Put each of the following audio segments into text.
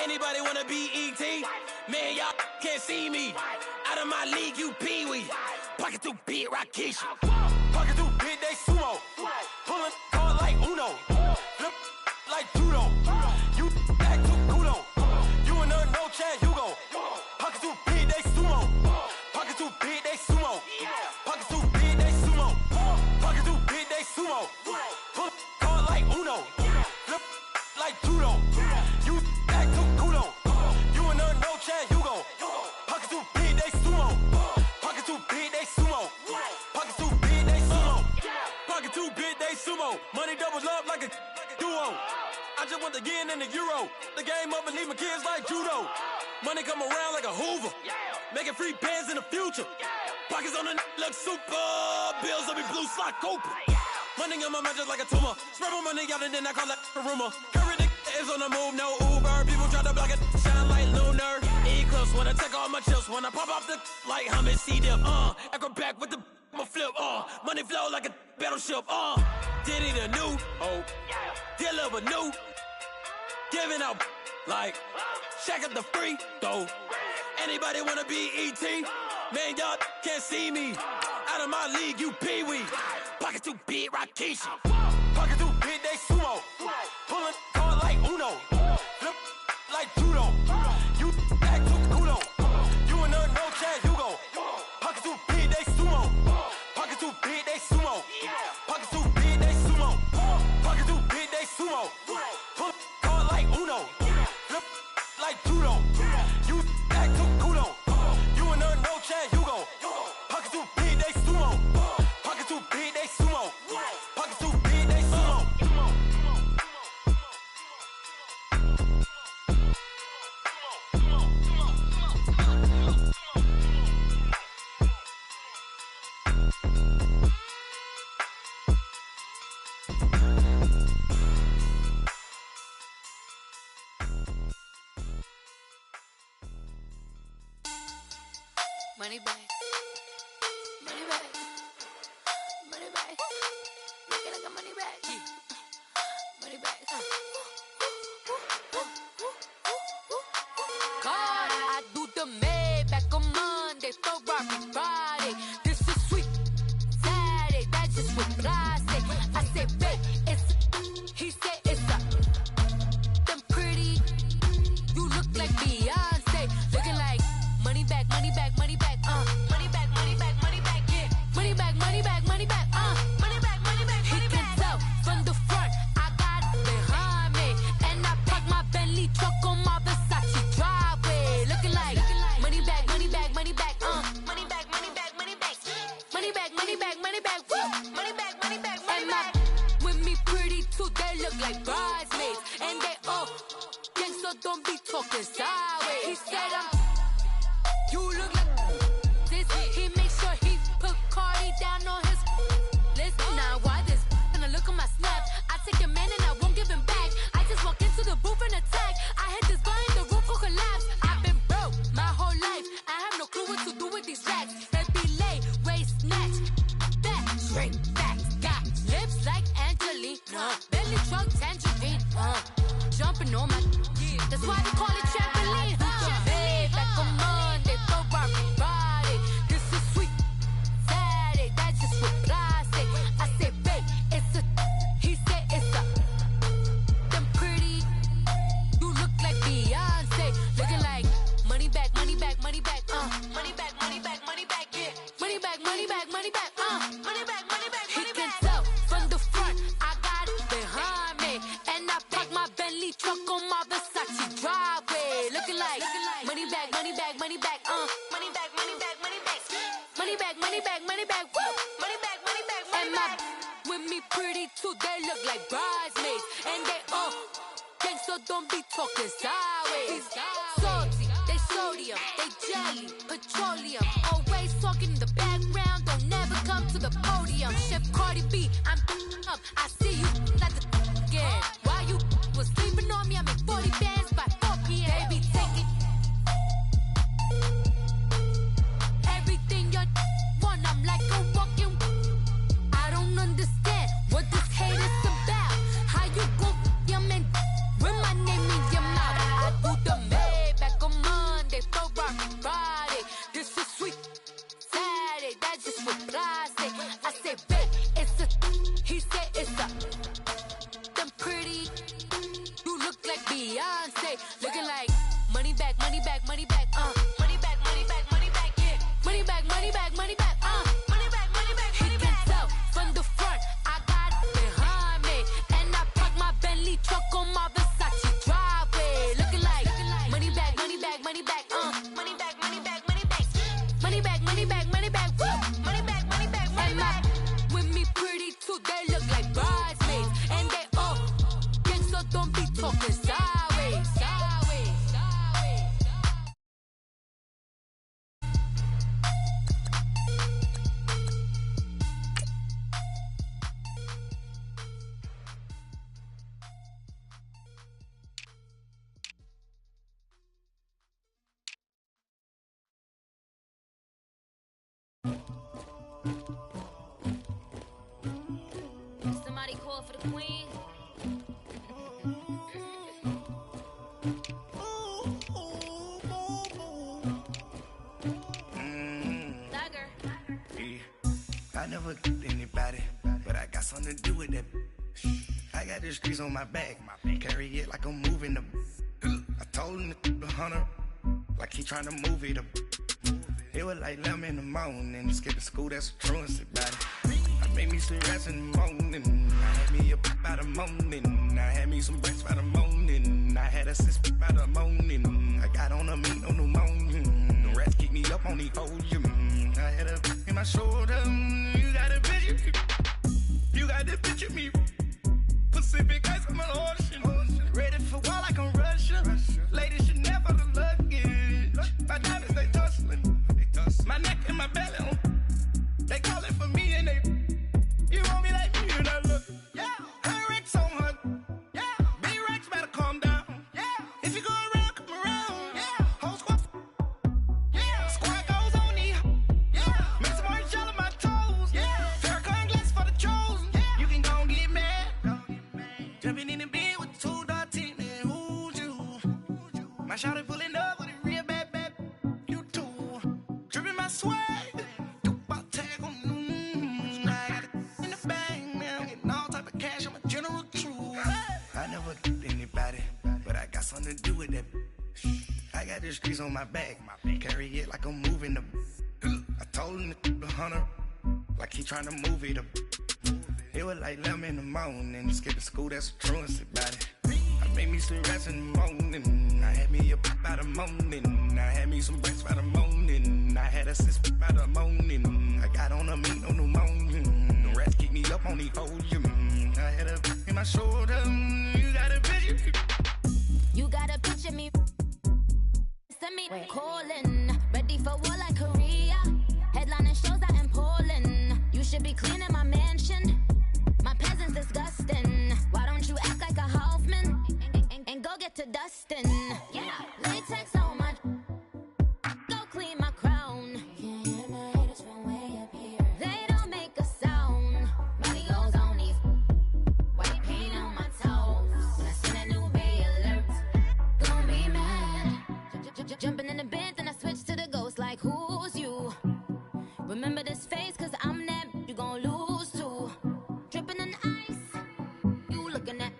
Anybody wanna be E.T.? Man, y'all can't see me. Out of my league, you pee-wee. Pocket too big, Rakishi. Pocket too big, they sumo. Pulling card like Uno. Flip like judo. You act too kudo. You and her, no chance, you go. Pocket too big, they sumo. Pocket too big, they sumo. Pocket too big, they sumo. Pocket too big, they sumo. Pull card like Uno. Flip like judo. You act too kudo. You and her, no chance, you go. Pocket too big, they sumo. Pocket too big, they sumo. Pocket too big, they sumo. Pocket too big, they sumo. Money doubles up like a duo. I just want the yen and the euro. The game up and leave my kids like judo. Money come around like a Hoover. Making free bands in the future. Pockets on the look super. Bills will be blue slot Cooper. Money on my mind just like a tumor. Spread my money out and then I call that a rumor. Curry the is on the move, no Uber. People try to block it, shine like lunar. Eclipse when I take all my chips. When I pop off the like Hummus C-dip. Acrobat with the I'ma flip. Money flow like a battleship. Diddy the new. Deliver new. Giving out like Shaq at the free throw. Anybody wanna be E.T.? Man, y'all can't see me. Out of my league, you pee-wee. Pocket too big, Rakishi. Pocket too big, they sumo. Pulling card like Uno. Flip like judo. You act too kudo. You and her, no chance, you go. Pocket too big, they sumo. Pocket too big, they sumo. Pocket too big, they sumo. Pocket too big, they sumo. Pull card like Uno. Flip like judo. You act too kudo. You and her, no chance, you go. Pocket too big, they sumo. Pocket too big, they sumo. Pocket too big, they sumo. Money bag, money bag, money bag. Looking like a money bag, money bag. God, I do the Maybach on Monday, Ferrari Friday. This is sweet Saturday, that's just what I say. I say, babe, it's he said it's a. Them pretty, you look like Beyonce, looking like money bag, money bag, money bag. Money bag, money bag, money bag, yeah. Money bag, money bag, money bag, money bag, money bag, money bag. He can tell from the front, I got it behind me, and I park my Bentley truck on my Versace driveway, looking like money bag, money bag, money bag, money bag, money bag, money bag, money bag, money bag, money bag, woo, money bag, money bag, money bag. With me pretty too, they look like bridesmaids, and they all gang, so don't be talking sideways. He said you look like this. He makes sure he put Cardi down on his list. Now why this? Gonna look at my snap. I take a man and I won't give him back. I just walk into the booth and attack. I hit this guy in the roof will collapse. I've been broke my whole life. I have no clue what to do with these racks. They be late, waist snatch, back, straight back. Got lips like Angelina, belly truck tangerine. Jumping on my, that's why they call it trampoline. Babe, like a Monday, Ferrari Friday. This is sweet Saturday, that's just what I say. I say, babe, it's a. He said it's a. Them pretty, you look like Beyonce, looking like money bag, money bag, money bag, money bag, money bag, money bag, yeah. Money bag, money bag, money bag, money bag, money bag, money bag. He can tell from the front, I got it behind me, and I park my Bentley truck on my Versace driveway, looking like money bag, money bag, money bag, money bag, money bag, money bag, money bag, money bag, money bag, woo, money bag, money bag, money bag. With me pretty too, they look like bridesmaids, and they all gang, so don't be talking sideways. Salty, they sodium, they jelly, petroleum, always talking in the background, don't never come to the podium. Chef Cardi B, I'm up, I see you like the again. Why you was sleeping on me? I make 40 bands by 4 p.m. They be taking everything you want. I'm like a walking. I don't understand what this hate is about. How you go your man with my name in your mouth? I do the Looking like money back, money back, money back, money back, money back, money back, yeah. Money back, money back, money back, money back, money back, money back. He can tell from the front, I got it behind me, and I park my Bentley truck on my Versace driveway. Looking like money back, money back, money back, money back, money back, money back, money back, money back, money back, money back, money back, money back. With me pretty too, they look like bridesmaids, and they all gang, so don't be talking sideways, sideways, sideways. Somebody call for the queen. Dagger. I never killed anybody, but I got something to do with that. I got the streets on my back, carry it like I'm moving the. I told him to 100, like he trying to move it up. It was like 11 in the morning, skipping school, that's a truancy about it. I made me some rest in the morning, I had me a pop by the morning, I had me some breaks by the morning, I had a six by the morning, I got on a meat on the morning, the rats keep me up on the podium, I had a in my shoulder, you got a picture, you got the picture me, Pacific ice on my ocean, ready for war like I'm Russia, ladies should never the luggage, my diamonds they tussling, my neck and my belly on, they call it for me and they, you want me like me and I look, yeah, her Rex on her, yeah, B-Rex better calm down, yeah, if you go around, come around, yeah, whole squad, yeah, squad goes on me, yeah, make some orange gel on my toes, yeah, Farrakhan glass for the chosen, yeah, you can go and get mad, jumping in the bed with 2 dark teeth, and who's you, my shawty pulling up with a real bad, you too, dripping my swag, I never killed anybody, but I got something to do with that. I got the streets on my back, carry it like I'm moving the. I told him to 100, like he trying to move it up. It was like 11 in the morning, skipping school, that's a truancy about it. I made me some rest in the morning, I had me a pop by the morning, I had me some breaks by the morning, I had a six by the morning, I got on a meat on the morning, the rats keep me up on the podium, I had a in my shoulder, you got a picture, You got a picture me. Send me calling, ready for war like Korea. Headlining shows out in Poland. You should be cleaning my mansion. My peasants disgusting. Why don't you act like a Hoffman and go get to dustin'? Yeah, latex on my. Go clean my crown. Can't hear my haters from way up here. They don't make a sound. Money goes on these. White paint on my toes. When I send a new bay alert, gon' be mad. Jumping in the bed, then I switch to the ghost like who's you? Remember this face, cause I'm that you gon' lose too. Dripping in ice, you looking at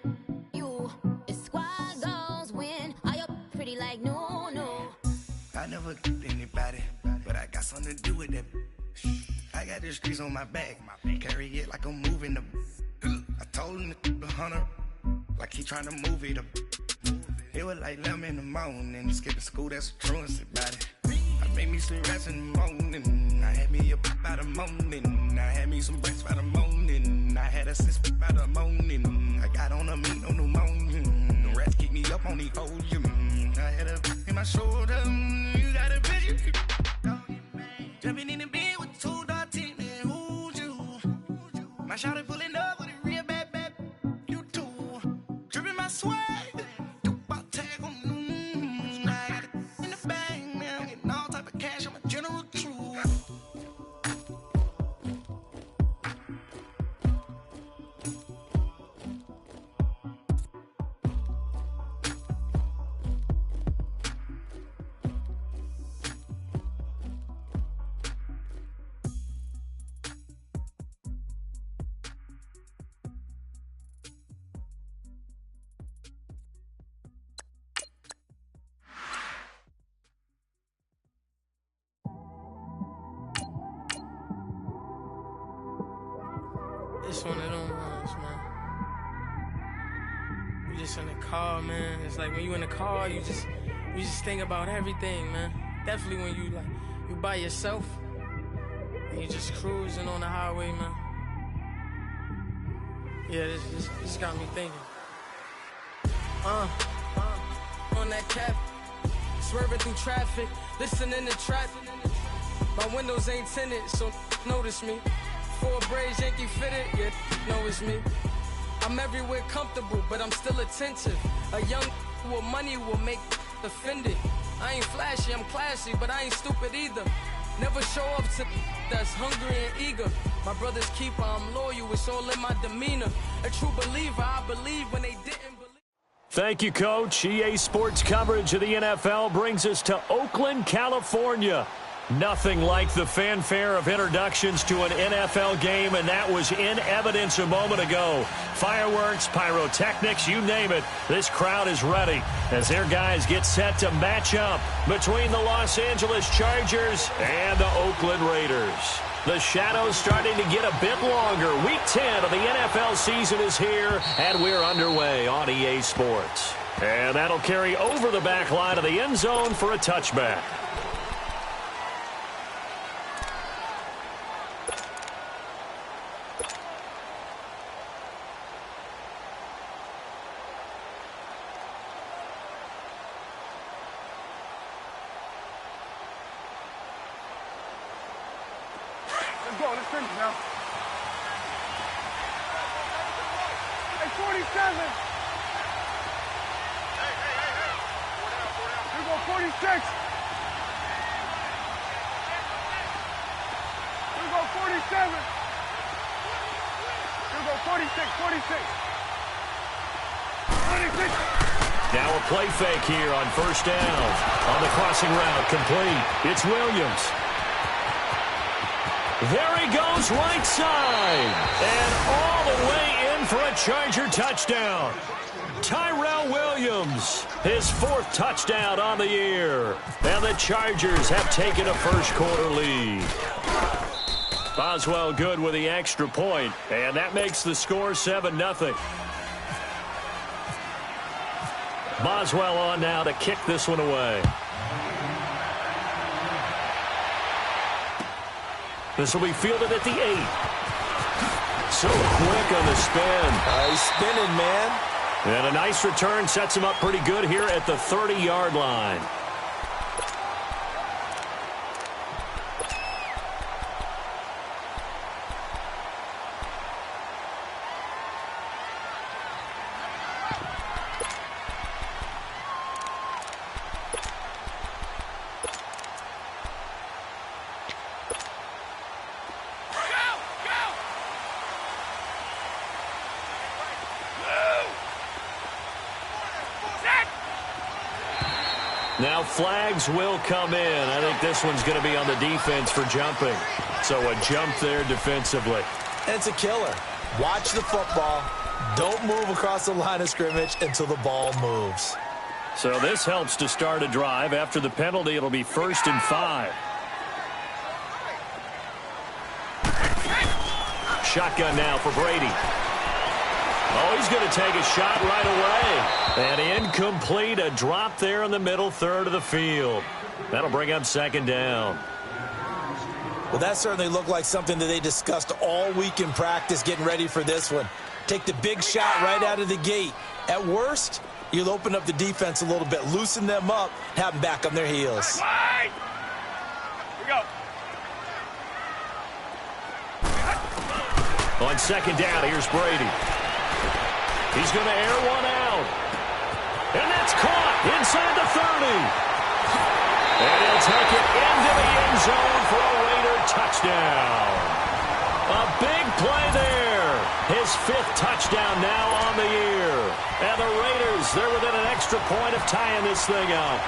you. It's squad goals win. Are you pretty like no? I never killed anybody, but I got something to do with that. I got the streets on my back, carry it like I'm moving the. I told him to 100, like he trying to move it up. It was like 11 in the morning, skipping school, that's a truancy about it. I made me some rest in the morning, I had me a pop by the morning, I had me some breaks by the morning, I had a six by the morning, I got on a meat on the morning, the rats keep me up on the podium, I had a in my shoulder, you got a picture, jumping in the bed with 2 dark teeth, and who's you? My shawty pulling up with a real bad, you too, dripping my swag. just one of them ones, man. You just in the car, man. It's like when you in the car, you just think about everything, man. Definitely when you by yourself and you just cruising on the highway, man. Yeah, this got me thinking. On that cap, swerving through traffic, listening to traffic. My windows ain't tinted, so notice me. 4 braids, Yankee fitted, yeah, know it's me. I'm everywhere comfortable, but I'm still attentive. A young with money will make offended. I ain't flashy, I'm classy, but I ain't stupid either. Never show up to that's hungry and eager. My brother's keeper, I'm loyal, it's all in my demeanor. A true believer, I believe when they didn't believe. Thank you, Coach. EA Sports coverage of the NFL brings us to Oakland, California. Nothing like the fanfare of introductions to an NFL game, and that was in evidence a moment ago. Fireworks, pyrotechnics, you name it. This crowd is ready as their guys get set to match up between the Los Angeles Chargers and the Oakland Raiders. The shadow's starting to get a bit longer. Week 10 of the NFL season is here, and we're underway on EA Sports. And that'll carry over the back line of the end zone for a touchback. Let's finish now. Hey, 47. Hey. Here we go, 46. Here we go, 47. Here we go, 46. 26. Now a play fake here on first down. On the crossing route, complete. It's Williams. There he goes, right side. And all the way in for a Charger touchdown. Tyrell Williams, his 4th touchdown on the year. And the Chargers have taken a first-quarter lead. Boswell good with the extra point, and that makes the score 7-0. Boswell on now to kick this one away. This will be fielded at the 8. So quick on the spin. He's spinning, man. And a nice return sets him up pretty good here at the 30-yard line. Now flags will come in. I think this one's going to be on the defense for jumping. So a jump there defensively. And it's a killer. Watch the football. Don't move across the line of scrimmage until the ball moves. So this helps to start a drive. After the penalty, it'll be 1st and 5. Shotgun now for Brady. Oh, he's going to take a shot right away. And incomplete, a drop there in the middle third of the field. That'll bring up 2nd down. Well, that certainly looked like something that they discussed all week in practice getting ready for this one. Take the big shot right out of the gate. At worst, you'll open up the defense a little bit, loosen them up, have them back on their heels. Here we go. On 2nd down, here's Brady. He's going to air one out. And that's caught inside the 30. And he'll take it into the end zone for a Raider touchdown. A big play there. His 5th touchdown now on the year. And the Raiders, they're within an extra point of tying this thing up.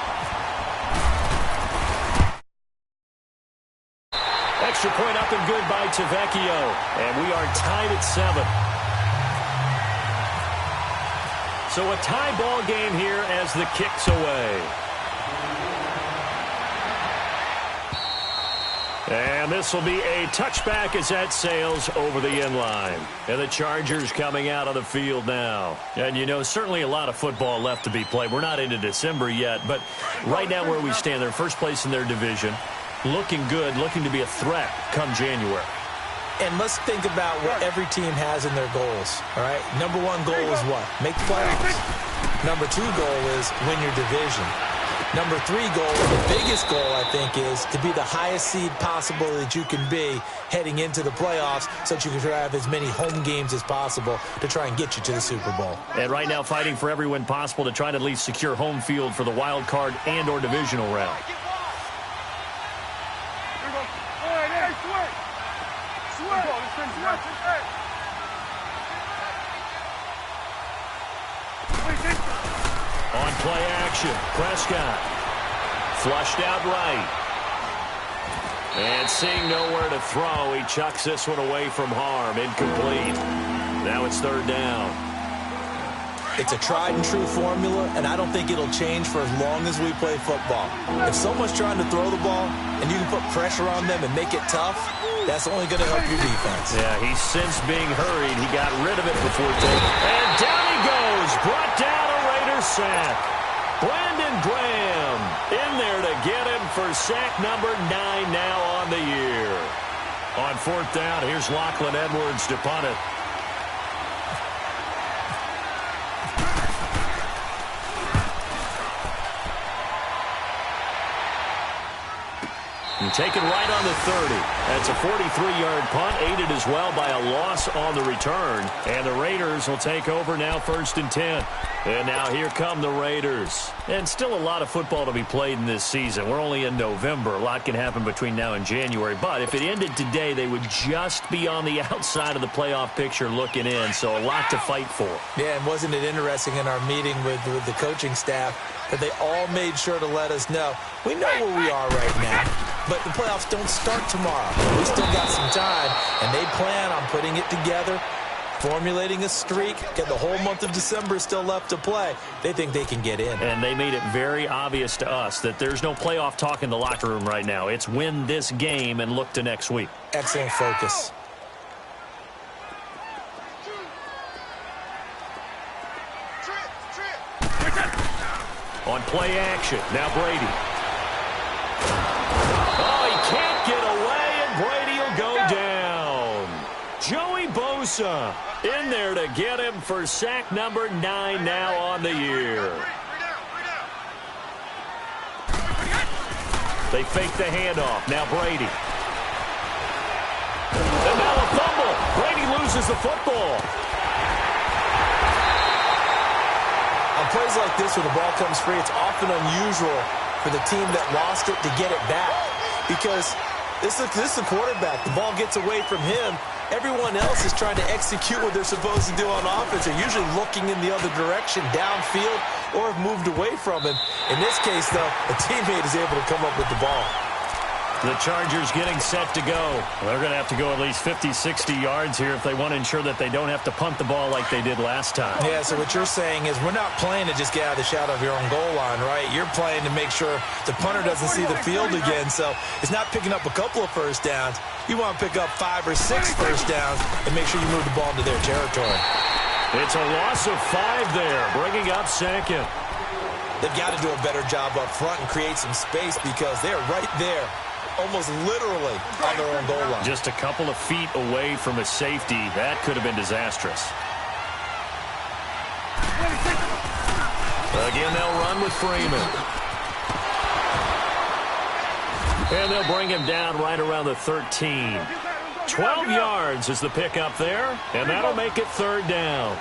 Extra point up and good by Tavecchio. And we are tied at 7. So a tie ball game here as the kick's away. And this will be a touchback as that sails over the inline. And the Chargers coming out of the field now. And, you know, certainly a lot of football left to be played. We're not into December yet, but right now where we stand, they're first place in their division. Looking good, looking to be a threat come January. And let's think about what every team has in their goals, all right? Number one goal is what? Make the playoffs. Number two goal is win your division. Number three goal, the biggest goal, I think, is to be the highest seed possible that you can be heading into the playoffs so that you can have as many home games as possible to try and get you to the Super Bowl. And right now fighting for every win possible to try to at least secure home field for the wild card and or divisional round. On play action, Prescott flushed out right. And seeing nowhere to throw, he chucks this one away from harm. Incomplete. Now it's third down. It's a tried and true formula, and I don't think it'll change for as long as we play football. If someone's trying to throw the ball and you can put pressure on them and make it tough, that's only going to help your defense. Yeah, he's since being hurried. He got rid of it before taking. And down he goes. Brought down a Raiders sack. Brandon Graham in there to get him for sack number 9 now on the year. On fourth down, here's Lachlan Edwards to punt it. And taken right on the 30. That's a 43-yard punt, aided as well by a loss on the return. And the Raiders will take over now, 1st and 10. And now here come the Raiders. And still a lot of football to be played in this season. We're only in November. A lot can happen between now and January. But if it ended today, they would just be on the outside of the playoff picture looking in. So a lot to fight for. Yeah, and wasn't it interesting in our meeting with the coaching staff that they all made sure to let us know, we know where we are right now, but the playoffs don't start tomorrow. We still got some time, and they plan on putting it together, formulating a streak, get the whole month of December still left to play. They think they can get in. And they made it very obvious to us that there's no playoff talk in the locker room right now. It's win this game and look to next week. Excellent focus. On play action, now Brady. Oh, he can't get away, and Brady will go down. Joey Bosa in there to get him for sack number 9 now on the year. They fake the handoff. Now Brady. And now a fumble. Brady loses the football. On plays like this where the ball comes free, it's often unusual for the team that lost it to get it back. Because this is the quarterback. The ball gets away from him. Everyone else is trying to execute what they're supposed to do on offense. They're usually looking in the other direction, downfield, or have moved away from him. In this case, though, a teammate is able to come up with the ball. The Chargers getting set to go. They're going to have to go at least 50, 60 yards here if they want to ensure that they don't have to punt the ball like they did last time. Yeah, so what you're saying is we're not playing to just get out of the shadow of your own goal line, right? You're playing to make sure the punter doesn't see the field again. So it's not picking up a couple of first downs. You want to pick up 5 or 6 first downs and make sure you move the ball into their territory. It's a loss of 5 there, bringing up second. They've got to do a better job up front and create some space because they're right there, almost literally on their own goal line. Just a couple of feet away from a safety. That could have been disastrous. Again, they'll run with Freeman. And they'll bring him down right around the 13. 12 yards is the pickup there, and that'll make it third down.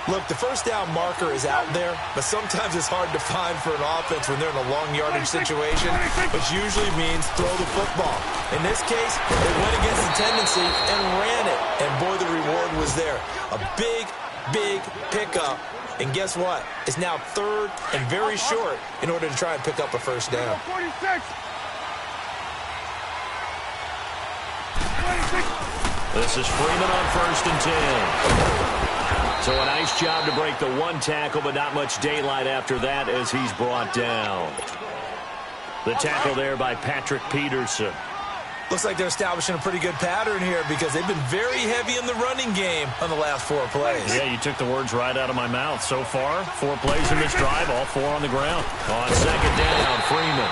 Look, the first down marker is out there, but sometimes it's hard to find for an offense when they're in a long yardage situation, which usually means throw the football. In this case, they went against the tendency and ran it, and boy, the reward was there. A big, big pickup, and guess what? It's now third and very short in order to try and pick up a first down. This is Freeman on 1st and 10. So a nice job to break the one tackle, but not much daylight after that as he's brought down. The tackle there by Patrick Peterson. Looks like they're establishing a pretty good pattern here because they've been very heavy in the running game on the last 4 plays. Yeah, you took the words right out of my mouth. So far, 4 plays in this drive, all 4 on the ground. On second down, Freeman.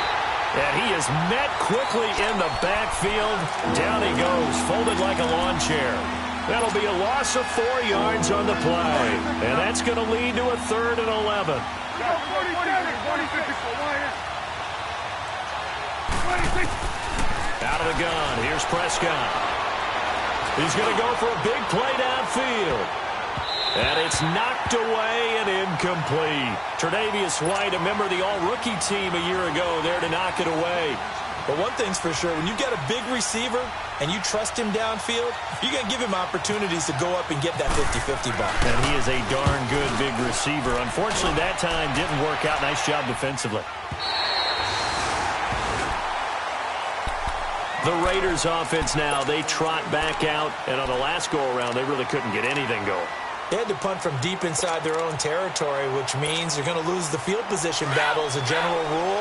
And he is met quickly in the backfield. Down he goes, folded like a lawn chair. That'll be a loss of 4 yards on the play. And that's going to lead to a 3rd and 11. Out of the gun, here's Prescott. He's going to go for a big play downfield. And it's knocked away and incomplete. Tre'Davious White, a member of the all-rookie team a year ago, there to knock it away. But one thing's for sure, when you get a big receiver and you trust him downfield, you're going to give him opportunities to go up and get that 50-50 ball. And he is a darn good big receiver. Unfortunately, that time didn't work out. Nice job defensively. The Raiders offense now, they trot back out, and on the last go-around, they really couldn't get anything going. They had to punt from deep inside their own territory, which means you're going to lose the field position battle as a general rule.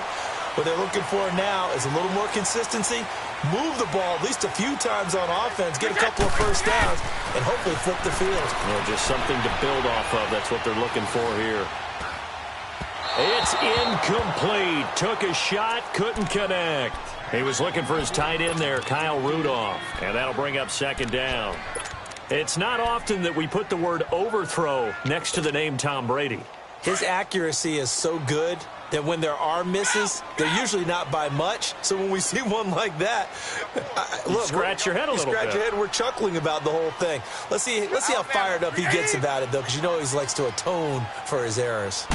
What they're looking for now is a little more consistency, move the ball at least a few times on offense, get a couple of first downs, and hopefully flip the field. Well, just something to build off of. That's what they're looking for here. It's incomplete. Took a shot, couldn't connect. He was looking for his tight end there, Kyle Rudolph, and that'll bring up second down. It's not often that we put the word overthrow next to the name Tom Brady. His accuracy is so good that when there are misses, they're usually not by much. So when we see one like that, look, scratch your head a little bit. Scratch your head. We're chuckling about the whole thing. Let's see how fired up he gets about it, though, because you know he likes to atone for his errors.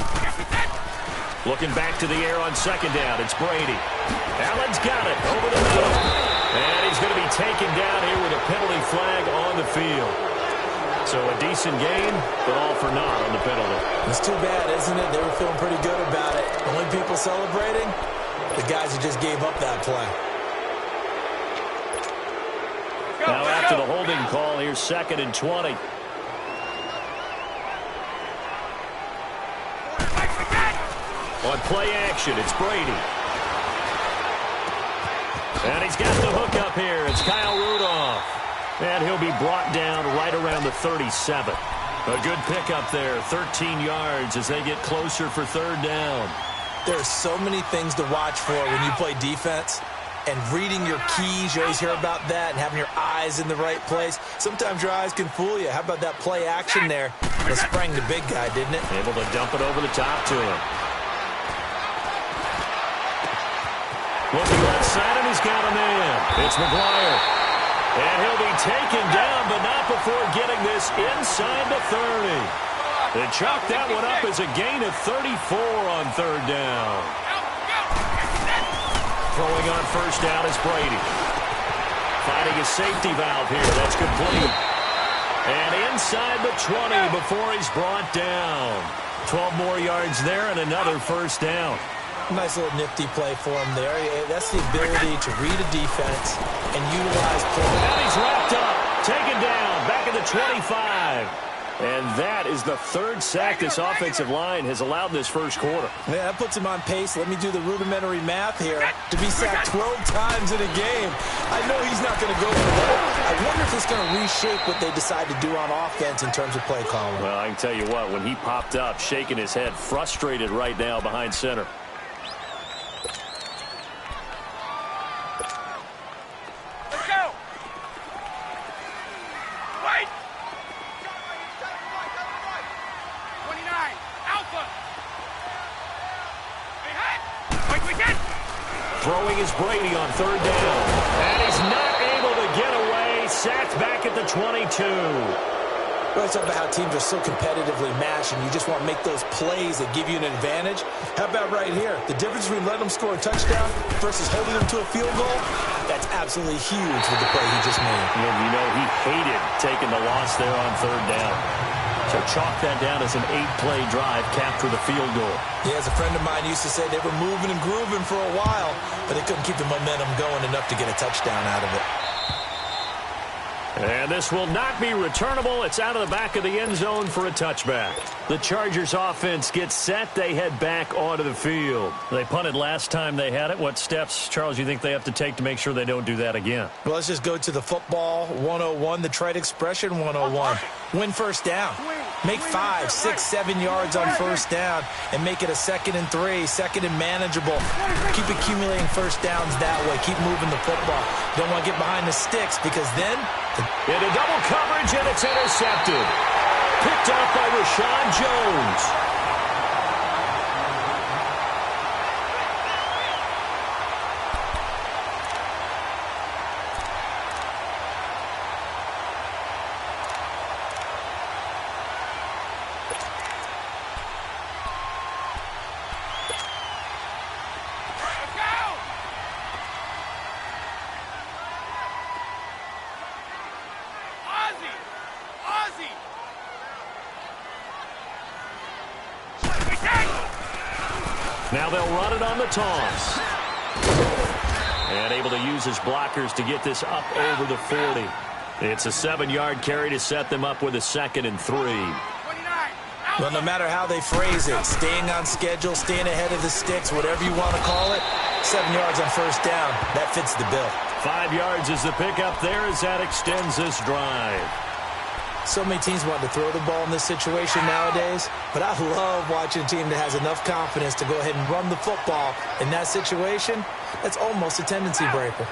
Looking back to the air on second down, it's Brady. Allen's got it over the middle. And he's going to be taken down here with a penalty flag on the field. So a decent game, but all for naught on the penalty. It's too bad, isn't it? They were feeling pretty good about it. Only people celebrating, the guys who just gave up that play. Now after the holding call, here's 2nd and 20. On play action, it's Brady. And he's got the hook up here. It's Kyle Rudolph. And he'll be brought down right around the 37. A good pickup there, 13 yards as they get closer for 3rd down. There are so many things to watch for when you play defense. And reading your keys, you always hear about that, and having your eyes in the right place. Sometimes your eyes can fool you. How about that play action there? It sprang the big guy, didn't it? Able to dump it over the top to him. Looking left side, and he's got him in. It's McGuire. And he'll be taken down, but not before getting this inside the 30. They chalk that one up as a gain of 34 on 3rd down. Throwing on 1st down is Brady. Finding a safety valve here. That's complete. And inside the 20 before he's brought down. 12 more yards there and another 1st down. Nice little nifty play for him there. That's the ability to read a defense and utilize play. And he's wrapped up. Taken down. Back at the 25. And that is the 3rd sack this offensive line has allowed this first quarter. Yeah, that puts him on pace. Let me do the rudimentary math here. To be sacked 12 times in a game, I know he's not going to go for that. I wonder if it's going to reshape what they decide to do on offense in terms of play calling. Well, I can tell you what, when he popped up, shaking his head, frustrated right now behind center. Throwing is Brady on 3rd down. And he's not able to get away. Sacked back at the 22. Well, it's about how teams are so competitively matched, and you just want to make those plays that give you an advantage. How about right here? The difference between letting them score a touchdown versus holding them to a field goal, that's absolutely huge with the play he just made. And you know he hated taking the loss there on 3rd down. So chalk that down as an 8-play drive, capture the field goal. Yeah, as a friend of mine used to say, they were moving and grooving for a while, but they couldn't keep the momentum going enough to get a touchdown out of it. And this will not be returnable. It's out of the back of the end zone for a touchback. The Chargers offense gets set. They head back onto the field. They punted last time they had it. What steps, Charles, do you think they have to take to make sure they don't do that again? Well, let's just go to the football 101, the trite expression 101. Win first down. Make 5, 6, 7 yards on first down and make it a 2nd and 3, 2nd and manageable. Keep accumulating first downs that way. Keep moving the football. Don't want to get behind the sticks because then... Into double coverage, and it's intercepted. Picked up by Rashad Jones. Now they'll run it on the toss. And able to use his blockers to get this up over the 40. It's a 7-yard carry to set them up with a 2nd and 3. Well, no matter how they phrase it, staying on schedule, staying ahead of the sticks, whatever you want to call it, 7 yards on first down, that fits the bill. 5 yards is the pickup there as that extends this drive. So many teams want to throw the ball in this situation nowadays, but I love watching a team that has enough confidence to go ahead and run the football in that situation. That's almost a tendency breaker.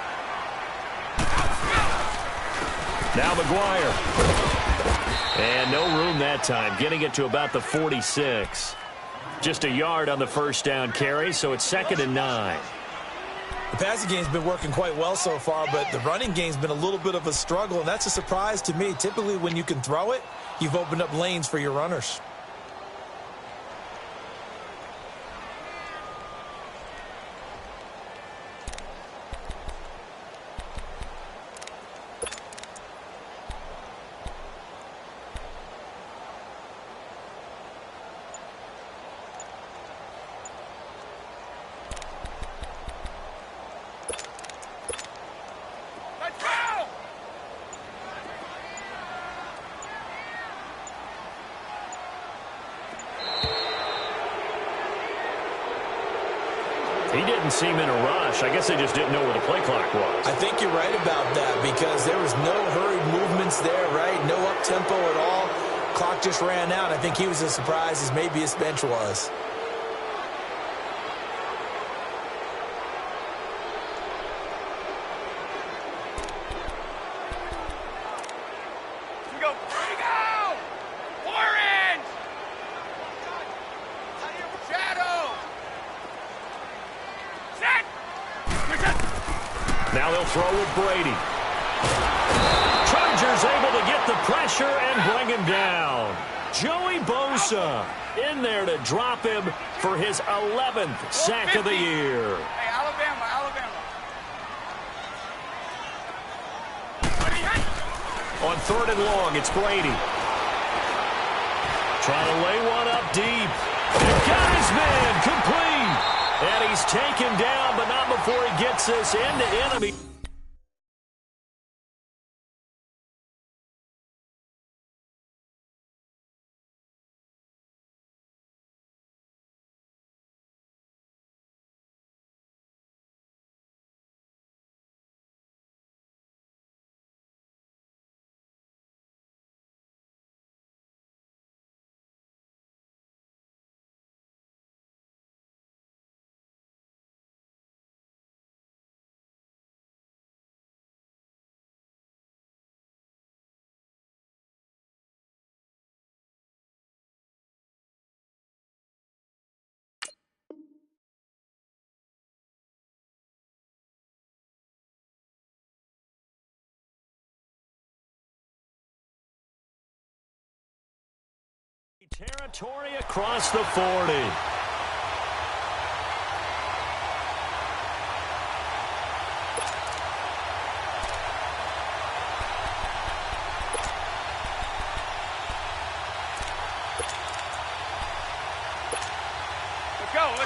Now McGuire. And no room that time, getting it to about the 46. Just a yard on the first down carry, so it's 2nd and 9. The passing game's been working quite well so far, but the running game's been a little bit of a struggle, and that's a surprise to me. Typically, when you can throw it, you've opened up lanes for your runners. He didn't seem in a rush. I guess they just didn't know where the play clock was. I think you're right about that because there was no hurried movements there, right? No up-tempo at all. Clock just ran out. I think he was as surprised as maybe his bench was. Now they'll throw with Brady. Chargers able to get the pressure and bring him down. Joey Bosa in there to drop him for his 11th sack of the year. Hey, Alabama. On 3rd and long, it's Brady. Trying to lay one up deep. And got his man complete. And he's taken down, but not before he gets this into enemy. Territory across the 40.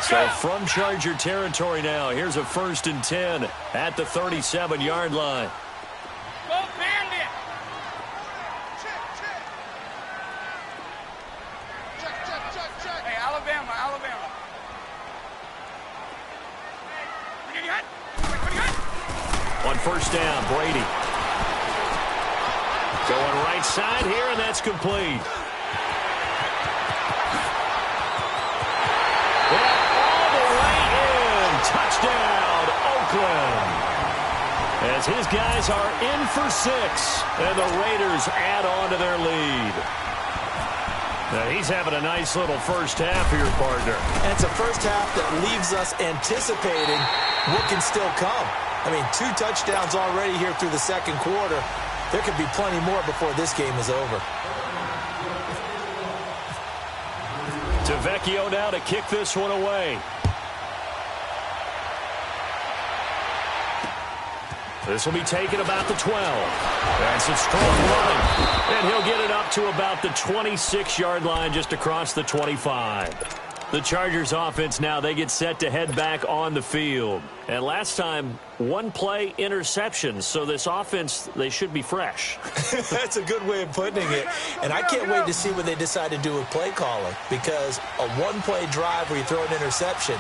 So from Charger territory now, here's a 1st and 10 at the 37-yard line. Go Bandit! On first down, Brady. Going right side here, and that's complete. All the way in. Touchdown, Oakland. As his guys are in for 6, and the Raiders add on to their lead. Now, he's having a nice little first half here, partner. And it's a first half that leaves us anticipating what can still come. I mean, 2 touchdowns already here through the second quarter. There could be plenty more before this game is over. To Vecchio now to kick this one away. This will be taken about the 12. That's a strong run. And he'll get it up to about the 26-yard line just across the 25. The Chargers offense now, they get set to head back on the field. And last time, 1-play interception. So this offense, they should be fresh. That's a good way of putting it. And I can't wait to see what they decide to do with play calling. Because a 1-play drive where you throw an interception,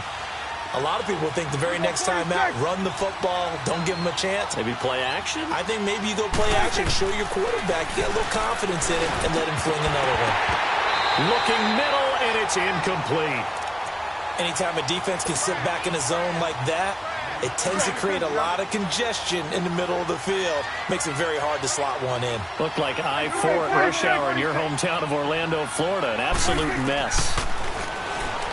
a lot of people think the very next time out, run the football, don't give them a chance. Maybe play action? I think maybe you go play action, show your quarterback, get a little confidence in it, and let him fling another one. Looking middle, and it's incomplete. Anytime a defense can sit back in a zone like that, it tends to create a lot of congestion in the middle of the field. Makes it very hard to slot one in. Looked like I-4 at rush hour in your hometown of Orlando, Florida. An absolute mess.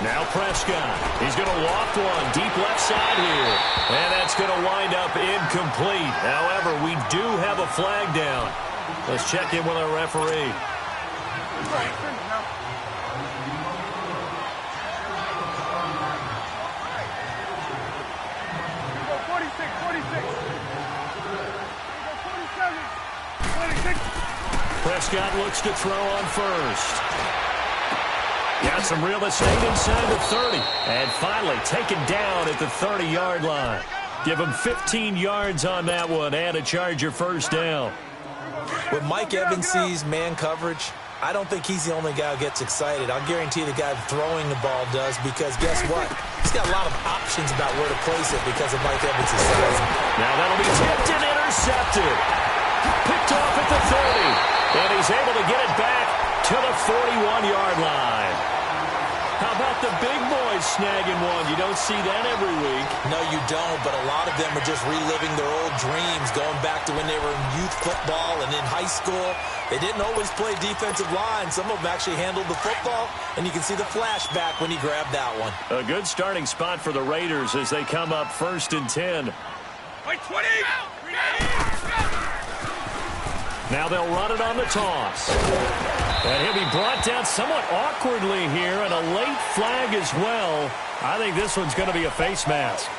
Now Prescott. He's going to loft one deep left side here. And that's going to wind up incomplete. However, we do have a flag down. Let's check in with our referee. Prescott looks to throw on first. Got some real estate inside the 30. And finally taken down at the 30-yard line. Give him 15 yards on that one and a Charger first down. When Mike Evans sees man coverage, I don't think he's the only guy who gets excited. I'll guarantee the guy throwing the ball does, because guess what? He's got a lot of options about where to place it because of Mike Evans' size. Now that'll be tipped and intercepted. Picked off at the 30. And he's able to get it back to the 41-yard line. How about the big boys snagging one? You don't see that every week. No, you don't, but a lot of them are just reliving their old dreams, going back to when they were in youth football and in high school. They didn't always play defensive line. Some of them actually handled the football, and you can see the flashback when he grabbed that one. A good starting spot for the Raiders as they come up 1st and 10. Wait, 20! Now they'll run it on the toss. And he'll be brought down somewhat awkwardly here, and a late flag as well. I think this one's going to be a face mask.